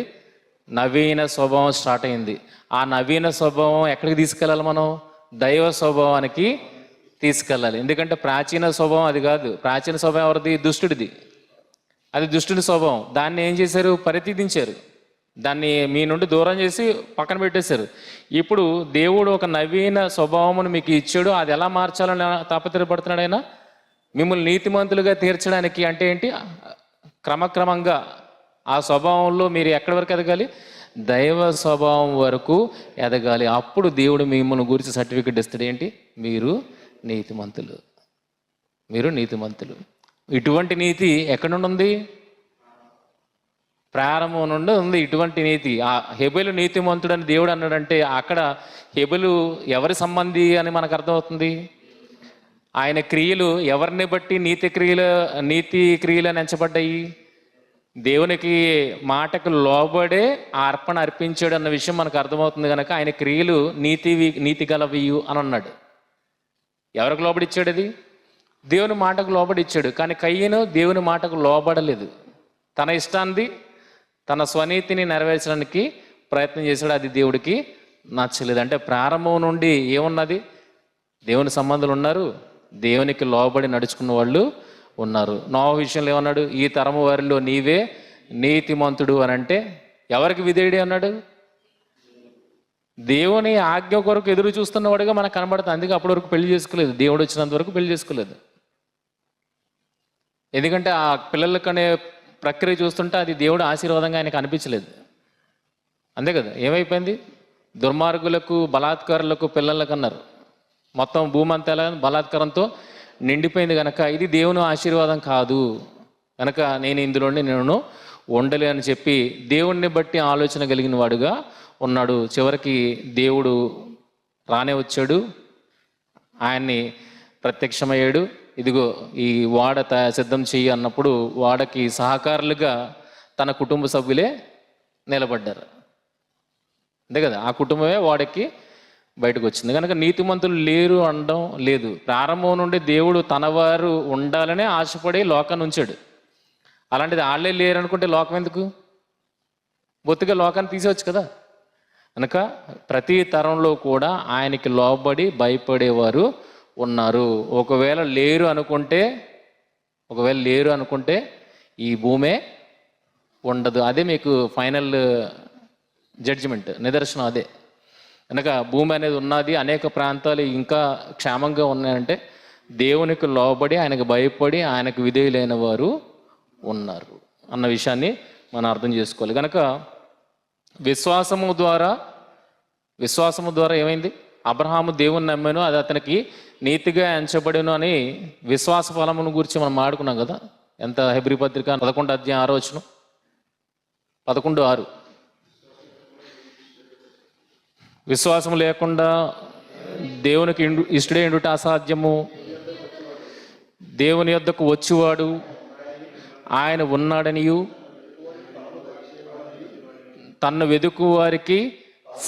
నవీన స్వభావం స్టార్ట్ అయింది. ఆ నవీన స్వభావం ఎక్కడికి తీసుకెళ్ళాలి? మనం దైవ స్వభావానికి తీసుకెళ్ళాలి. ఎందుకంటే ప్రాచీన స్వభావం అది కాదు. ప్రాచీన స్వభావం ఎవరిది? దుష్టుడిది. అది దుష్టుడి స్వభావం. దాన్ని ఏం చేశారు? పరిత్యజించారు. దాన్ని మీ నుండి దూరం చేసి పక్కన పెట్టేశారు. ఇప్పుడు దేవుడు ఒక నవీన స్వభావమును మీకు ఇచ్చాడు. అది ఎలా మార్చాలని తాపత్రయపడుతున్నాడు ఆయన? మిమ్మల్ని నీతిమంతులుగా తీర్చడానికి. అంటే ఏంటి? క్రమక్రమంగా ఆ స్వభావంలో మీరు ఎక్కడి వరకు ఎదగాలి? దైవ స్వభావం వరకు ఎదగాలి. అప్పుడు దేవుడు మిమ్మల్ని గురించి సర్టిఫికెట్ ఇస్తాడు. ఏంటి? మీరు నీతిమంతులు, మీరు నీతిమంతులు. ఇటువంటి నీతి ఎక్కడి నుండి ఉంది? ప్రారంభం నుండి ఉంది ఇటువంటి నీతి. ఆ హెబెలు నీతిమంతుడు అని దేవుడు అన్నాడంటే అక్కడ హెబెలు ఎవరి సంబంధి అని మనకు అర్థమవుతుంది. ఆయన క్రియలు ఎవరిని బట్టి నీతి క్రియలు అని ఎంచబడ్డాయి? దేవునికి మాటకు లోబడే ఆ అర్పణ అర్పించాడు అన్న విషయం మనకు అర్థమవుతుంది. కనుక ఆయన క్రియలు నీతి గలవియు అని అన్నాడు. ఎవరికి లోబడిచ్చాడు? అది దేవుని మాటకు లోబడిచ్చాడు. కానీ కయ్యను దేవుని మాటకు లోబడలేదు. తన ఇష్టాన్ని, తన స్వనీతిని నెరవేర్చడానికి ప్రయత్నం చేశాడు, అది దేవుడికి నచ్చలేదు. అంటే ప్రారంభం నుండి ఏమున్నది? దేవుని సంబంధాలు ఉన్నారు, దేవునికి లోబడి నడుచుకున్న వాళ్ళు ఉన్నారు. నోవహు విషయంలో ఏమన్నాడు? ఈ తరము వారిలో నీవే నీతిమంతుడు అని అంటే ఎవరికి విధేయుడి అన్నాడు? దేవుని ఆజ్ఞ కొరకు ఎదురు చూస్తున్నవాడుగా మనకు కనబడుతుంది. అందుకే అప్పటి వరకు పెళ్లి చేసుకోలేదు, దేవుడు వచ్చినంత వరకు పెళ్లి చేసుకోలేదు. ఎందుకంటే ఆ పిల్లలకనే ప్రక్రియ చూస్తుంటే అది దేవుడు ఆశీర్వాదంగా ఆయనకు అనిపించలేదు. అంతే కదా, ఏమైపోయింది? దుర్మార్గులకు బలాత్కారులకు పిల్లలకు అన్నారు. మొత్తం భూమి అంతా ఎలా బలాత్కారంతో నిండిపోయింది కనుక ఇది దేవుని ఆశీర్వాదం కాదు కనుక నేను ఇందులోనే నేను ఉండలే అని చెప్పి దేవుణ్ణి బట్టి ఆలోచన కలిగిన వాడుగా ఉన్నాడు. చివరికి దేవుడు రానే వచ్చాడు, ఆయన్ని ప్రత్యక్షమయ్యాడు. ఇదిగో ఈ వాడ సిద్ధం చెయ్యి అన్నప్పుడు వాడకి సహకారులుగా తన కుటుంబ సభ్యులే నిలబడ్డారు. అంతే కదా, ఆ కుటుంబమే వాడికి బయటకు వచ్చింది. కనుక నీతిమంతులు లేరు అనడం లేదు. ప్రారంభం నుండి దేవుడు తన వారు ఉండాలనే ఆశపడి లోకాన్ని ఉంచాడు. అలాంటిది వాళ్ళే లేరు అనుకుంటే లోకం ఎందుకు? బొత్తిగా లోకాన్ని తీసేవచ్చు కదా. కనుక ప్రతి తరంలో కూడా ఆయనకి లోబడి భయపడేవారు ఉన్నారు. ఒకవేళ లేరు అనుకుంటే ఈ భూమే ఉండదు. అదే మీకు ఫైనల్ జడ్జిమెంట్, నిదర్శనం అదే. కనుక భూమి అనేది ఉన్నది, అనేక ప్రాంతాలు ఇంకా క్షేమంగా ఉన్నాయంటే దేవునికి లోబడి ఆయనకు భయపడి ఆయనకు విధేయులైన వారు ఉన్నారు అన్న విషయాన్ని మనం అర్థం చేసుకోవాలి. కనుక విశ్వాసము ద్వారా ఏమైంది? అబ్రహాము దేవుని నమ్మాను, అది అతనికి నీతిగా ఎంచబడిను అని విశ్వాస ఫలమును గురించి మనం మాట్లాడుకున్నాం కదా. ఎంత? హెబ్రీ పత్రిక 11:6 11:6 విశ్వాసం లేకుండా దేవునికి ఇష్టడే ఎండుట అసాధ్యము. దేవుని యొద్దకు వచ్చేవాడు ఆయన ఉన్నాడనియు తన్ను వెదుకు వారికి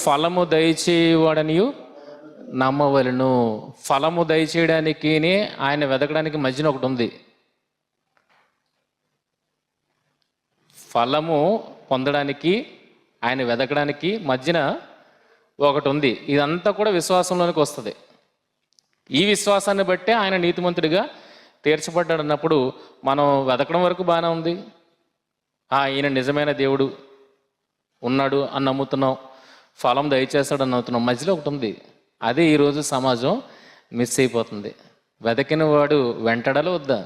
ఫలము దయచేవాడనియు నమ్మవలను. ఫలము దయచేయడానికి ఆయన వెతకడానికి మధ్యన ఒకటి ఉంది. ఫలము పొందడానికి ఆయన వెతకడానికి మధ్యన ఒకటి ఉంది. ఇదంతా కూడా విశ్వాసంలోనికి వస్తుంది. ఈ విశ్వాసాన్ని బట్టే ఆయన నీతిమంతుడిగా తీర్చబడ్డాడు అన్నప్పుడు మనం వెతకడం వరకు బాగానే ఉంది. ఈయన నిజమైన దేవుడు ఉన్నాడు అని నమ్ముతున్నాం, ఫలం దయచేస్తాడని నమ్ముతున్నాం. మధ్యలో ఒకటి ఉంది, అదే ఈరోజు సమాజం మిస్ అయిపోతుంది. వెతకిన వాడు వెంటాడాలో వద్దా?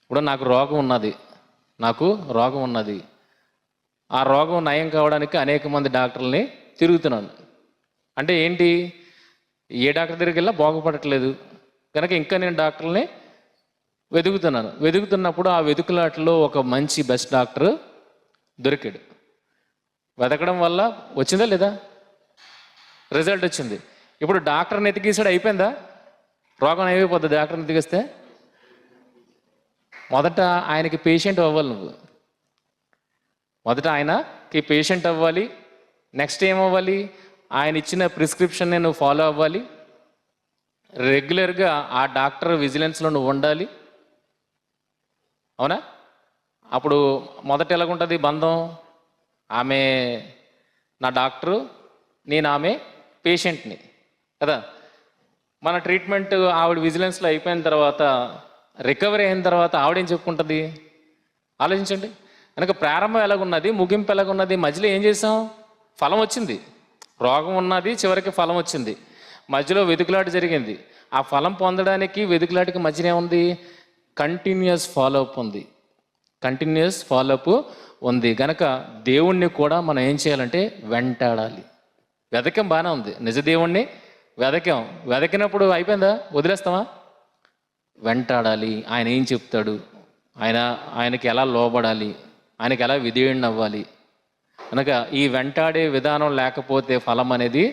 ఇప్పుడు నాకు రోగం ఉన్నది, ఆ రోగం నయం కావడానికి అనేక మంది డాక్టర్లని తిరుగుతున్నాను. అంటే ఏంటి? ఏ డాక్టర్ దగ్గరికి వెళ్ళా బాగుపడట్లేదు కనుక ఇంకా నేను డాక్టర్ని వెతుకుతున్నప్పుడు ఆ వెతుకులాటలో ఒక మంచి బెస్ట్ డాక్టర్ దొరికాడు. వెతకడం వల్ల వచ్చిందా లేదా? రిజల్ట్ వచ్చింది. ఇప్పుడు డాక్టర్ని ఎతికేసాడు, అయిపోయిందా? రోగం అయిపోద్ది డాక్టర్ని ఎతికిస్తే? మొదట ఆయనకి పేషెంట్ అవ్వాలి. నువ్వు మొదట ఆయనకి పేషెంట్ అవ్వాలి. నెక్స్ట్ ఏమవ్వాలి? ఆయన ఇచ్చిన ప్రిస్క్రిప్షన్ని నువ్వు ఫాలో అవ్వాలి. రెగ్యులర్గా ఆ డాక్టర్ విజిలెన్స్లో నువ్వు ఉండాలి. అవునా? అప్పుడు మొదట ఎలాగుంటుంది బంధం? ఆమె నా డాక్టరు, నేను ఆమె పేషెంట్ని కదా. మన ట్రీట్మెంట్ ఆవిడ విజిలెన్స్లో అయిపోయిన తర్వాత, రికవరీ అయిన తర్వాత ఆవిడేం చెప్పుకుంటుంది? ఆలోచించండి. కనుక ప్రారంభం ఎలాగున్నది, ముగింపు ఎలాగున్నది, మధ్యలో ఏం చేసాం? ఫలం వచ్చింది. రోగం ఉన్నది, చివరికి ఫలం వచ్చింది. మధ్యలో వెతుకులాట జరిగింది. ఆ ఫలం పొందడానికి వెతుకులాటకి మధ్యన ఏముంది? కంటిన్యూస్ ఫాలోఅప్ ఉంది. కనుక దేవుణ్ణి కూడా మనం ఏం చేయాలంటే వెంటాడాలి. వెతకం బాగానే ఉంది, నిజ దేవుణ్ణి వెతకినప్పుడు అయిపోయిందా? వదిలేస్తామా? వెంటాడాలి. ఆయన ఏం చెప్తాడు, ఆయనకి ఎలా లోబడాలి, ఆయనకి ఎలా విధేయుడిని అవ్వాలి. కనుక ఈ వెంటాడే విధానం లేకపోతే ఫలం అనేది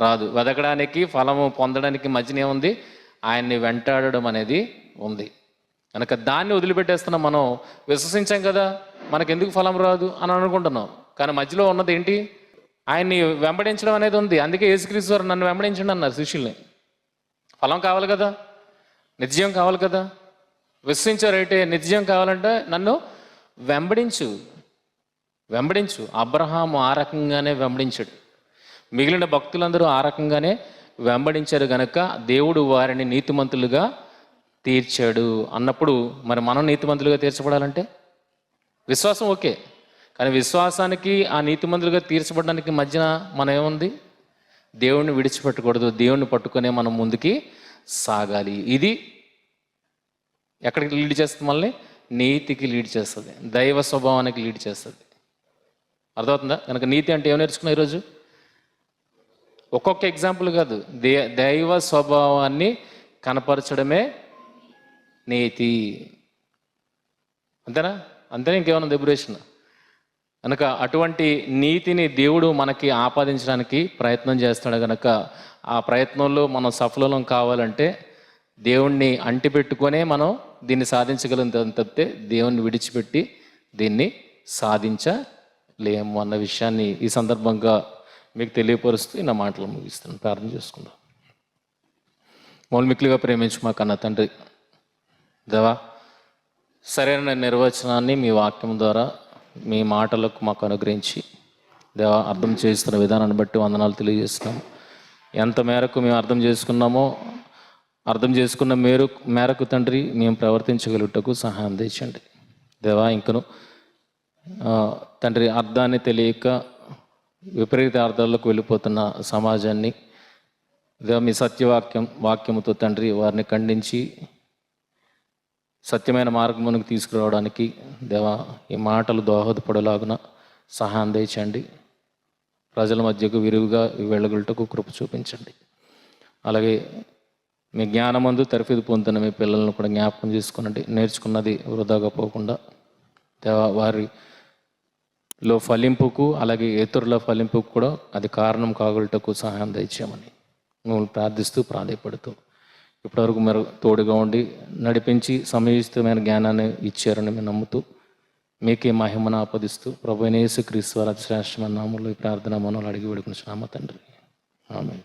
రాదు. వెతకడానికి ఫలము పొందడానికి మధ్యనే ఉంది, ఆయన్ని వెంటాడడం అనేది ఉంది. కనుక దాన్ని వదిలిపెట్టేస్తున్నాం. మనం విశ్వసించాం కదా, మనకెందుకు ఫలం రాదు అని అనుకుంటున్నాం. కానీ మధ్యలో ఉన్నది ఏంటి? ఆయన్ని వెంబడించడం అనేది ఉంది. అందుకే యేసుక్రీస్తు వారు నన్ను వెంబడించండి అన్నారు శిష్యుల్ని. ఫలం కావాలి కదా, నిత్యం కావాలి కదా. విశ్వసించారైతే నిత్యం కావాలంటే నన్ను వెంబడించు. వెంబడించు. అబ్రహాము ఆ రకంగానే వెంబడించాడు, మిగిలిన భక్తులందరూ ఆ రకంగానే వెంబడించారు గనక దేవుడు వారిని నీతిమంతులుగా తీర్చాడు అన్నప్పుడు, మరి మనం నీతిమంతులుగా తీర్చబడాలంటే విశ్వాసం ఓకే, కానీ విశ్వాసానికి ఆ నీతిమంతులుగా తీర్చబడడానికి మధ్యన మనం ఏముంది? దేవుణ్ణి విడిచిపెట్టకూడదు, దేవుణ్ణి పట్టుకునే మనం ముందుకి సాగాలి. ఇది ఎక్కడికి లీడ్ చేస్తుంది? మళ్ళీ నీతికి లీడ్ చేస్తుంది, దైవ స్వభావానికి లీడ్ చేస్తుంది. అర్థమవుతుందా? కనుక నీతి అంటే ఏం నేర్చుకున్నా ఈరోజు? ఒక్కొక్క ఎగ్జాంపుల్ కాదు, దైవ స్వభావాన్ని కనపరచడమే నీతి. అంతేనా? అంతేనా? ఇంకేమైనా డెబరేషన్? కనుక అటువంటి నీతిని దేవుడు మనకి ఆపాదించడానికి ప్రయత్నం చేస్తాడు. కనుక ఆ ప్రయత్నంలో మనం సఫలం కావాలంటే దేవుణ్ణి అంటిపెట్టుకొనే మనం దీన్ని సాధించగలం తప్పితే దేవుణ్ణి విడిచిపెట్టి దీన్ని సాధించలేము అన్న విషయాన్ని ఈ సందర్భంగా మీకు తెలియపరుస్తూ నా మాటలు ముగిస్తాను. ప్రార్థన చేసుకుందాం. మూలమిక్కులుగా ప్రేమించు మా కన్న తండ్రి దేవా, సరైన నిర్వచనాన్ని మీ వాక్యం ద్వారా మీ మాటలకు మాకు అనుగ్రహించి దేవా అర్థం చేస్తున్న విధానాన్ని బట్టి వందనాలు తెలియజేస్తున్నాము. ఎంత మేరకు మేము అర్థం చేసుకున్నామో అర్థం చేసుకున్న మేరకు తండ్రి మేము ప్రవర్తించగలుగుటకు సహాయం తెచ్చండి దేవా. ఇంకను తండ్రి అర్థాన్ని తెలియక విపరీత అర్థాలకు వెళ్ళిపోతున్న సమాజాన్ని దేవా మీ వాక్యముతో తండ్రి వారిని ఖండించి సత్యమైన మార్గమునకు తీసుకురావడానికి దేవా ఈ మాటలు దోహదపడేలాగున సహాయం తెచ్చండి. ప్రజల మధ్యకు విరివిగా వెళ్ళగలుగుటకు కృప చూపించండి. అలాగే మీ జ్ఞానమందు తరఫీదు పొందుతున్న మీ పిల్లలను కూడా జ్ఞాపకం చేసుకునండి. నేర్చుకున్నది వృధాగా పోకుండా దేవా వారిలో ఫలింపుకు అలాగే ఇతరుల ఫలింపుకు కూడా అది కారణం కాగలుగుటకు సహాయం దయచేయమని మిమ్మల్ని ప్రార్థిస్తూ ప్రాధాయపడుతూ ఇప్పటివరకు మీరు తోడుగా ఉండి నడిపించి సమయోచితమైన జ్ఞానాన్ని ఇచ్చారని మేము నమ్ముతూ మీకే మహిమను ఆపదిస్తూ ప్రభువైన యేసుక్రీస్తు వారి శ్రేష్టమైన నామములో ఈ ప్రార్థన మనల్ని అడిగి వేడుకుంటున్నాము తండ్రి. ఆమేన్.